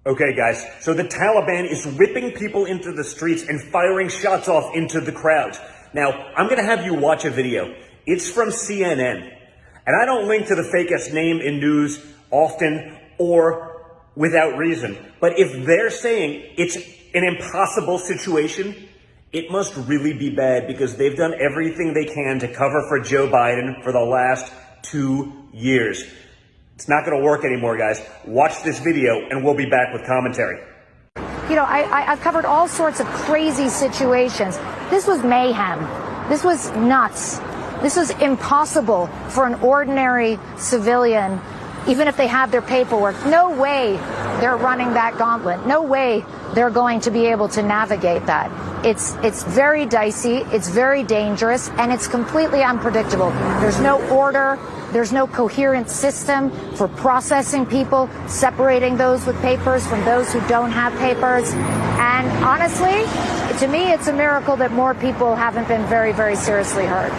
Okay, guys, so the Taliban is whipping people into the streets and firing shots off into the crowds. Now, I'm going to have you watch a video. It's from CNN. And I don't link to the fake-ass name in news often or without reason. But if they're saying it's an impossible situation, it must really be bad because they've done everything they can to cover for Joe Biden for the last 2 years. It's not going to work anymore, guys. Watch this video, and we'll be back with commentary. You know, I've covered all sorts of crazy situations. This was mayhem. This was nuts. This was impossible for an ordinary civilian, even if they have their paperwork. No way they're running that gauntlet. No way they're going to be able to navigate that. It's very dicey, it's very dangerous, and it's completely unpredictable. There's no order. There's no coherent system for processing people, separating those with papers from those who don't have papers. And honestly, to me, it's a miracle that more people haven't been very, very seriously hurt.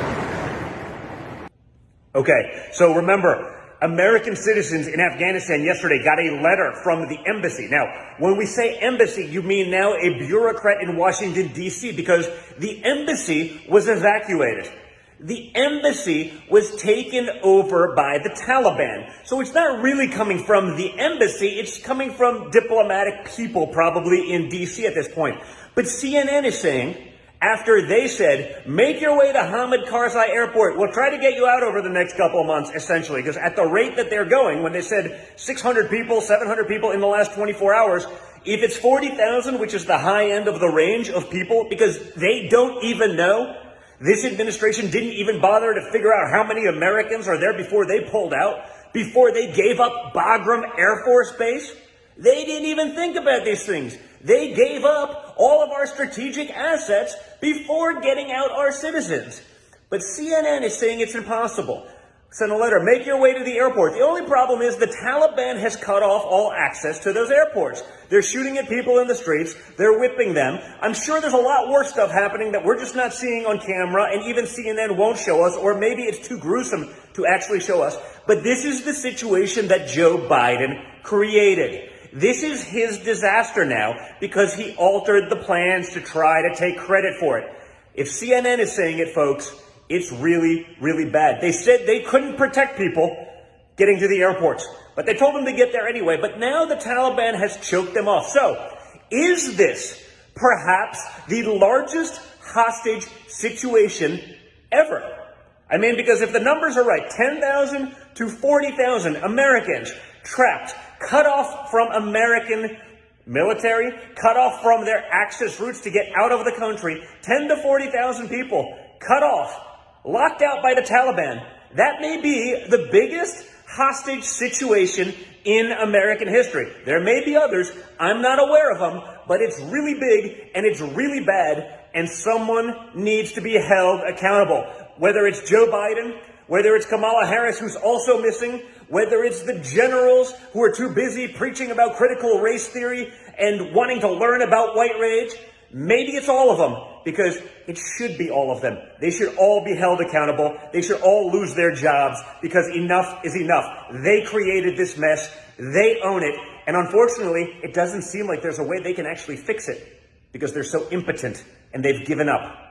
Okay, so remember, American citizens in Afghanistan yesterday got a letter from the embassy. Now, when we say embassy, you mean now a bureaucrat in Washington, D.C., because the embassy was evacuated. The embassy was taken over by the Taliban. So it's not really coming from the embassy, it's coming from diplomatic people probably in D.C. at this point. But CNN is saying, after they said, make your way to Hamid Karzai Airport, we'll try to get you out over the next couple of months, essentially, because at the rate that they're going, when they said 600 people, 700 people in the last 24 hours, if it's 40,000, which is the high end of the range of people, because they don't even know, this administration didn't even bother to figure out how many Americans are there before they pulled out, before they gave up Bagram Air Force Base. They didn't even think about these things. They gave up all of our strategic assets before getting out our citizens. But CNN is saying it's impossible. Send a letter, make your way to the airport. The only problem is the Taliban has cut off all access to those airports. They're shooting at people in the streets. They're whipping them. I'm sure there's a lot worse stuff happening that we're just not seeing on camera, and even CNN won't show us, or maybe it's too gruesome to actually show us. But this is the situation that Joe Biden created. This is his disaster now because he altered the plans to try to take credit for it. If CNN is saying it, folks, it's really, really bad. They said they couldn't protect people getting to the airports, but they told them to get there anyway. But now the Taliban has choked them off. So is this perhaps the largest hostage situation ever? I mean, because if the numbers are right, 10,000 to 40,000 Americans trapped, cut off from American military, cut off from their access routes to get out of the country, 10 to 40,000 people cut off, locked out by the Taliban. That may be the biggest hostage situation in American history. There may be others. I'm not aware of them, but it's really big and it's really bad, and someone needs to be held accountable. Whether it's Joe Biden, whether it's Kamala Harris, who's also missing, whether it's the generals who are too busy preaching about critical race theory and wanting to learn about white rage, maybe it's all of them, because it should be all of them. They should all be held accountable. They should all lose their jobs because enough is enough. They created this mess. They own it. And unfortunately, it doesn't seem like there's a way they can actually fix it because they're so impotent and they've given up.